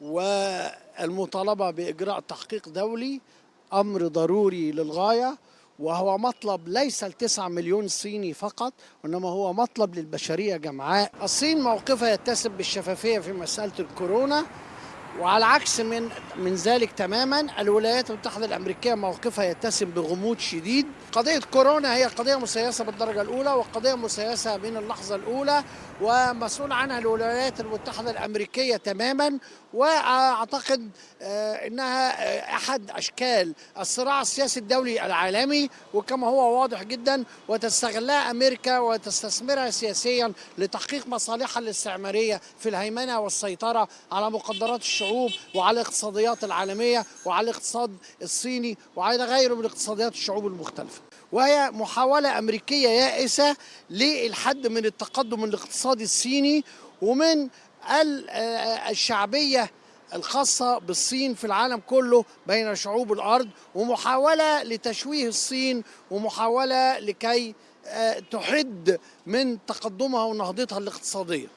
والمطالبة بإجراء تحقيق دولي أمر ضروري للغاية، وهو مطلب ليس ل9 مليون صيني فقط، وإنما هو مطلب للبشرية جمعاء. الصين موقفها يتسم بالشفافية في مسألة الكورونا، وعلى عكس من ذلك تماما الولايات المتحدة الأمريكية موقفها يتسم بغموض شديد. قضية كورونا هي قضية مسيسة بالدرجة الأولى، وقضية مسيسة من اللحظة الأولى، ومسؤول عنها الولايات المتحدة الأمريكية تماما. وأعتقد أنها أحد أشكال الصراع السياسي الدولي العالمي، وكما هو واضح جدا، وتستغلها أمريكا وتستثمرها سياسيا لتحقيق مصالحها الاستعمارية في الهيمنة والسيطرة على مقدرات الشعوب وعلى الاقتصاديات العالمية وعلى الاقتصاد الصيني وعلى غيره من اقتصاديات الشعوب المختلفة. وهي محاولة أمريكية يائسة للحد من التقدم الاقتصادي الصيني ومن الشعبية الخاصة بالصين في العالم كله بين شعوب الأرض، ومحاولة لتشويه الصين، ومحاولة لكي تحد من تقدمها ونهضتها الاقتصادية.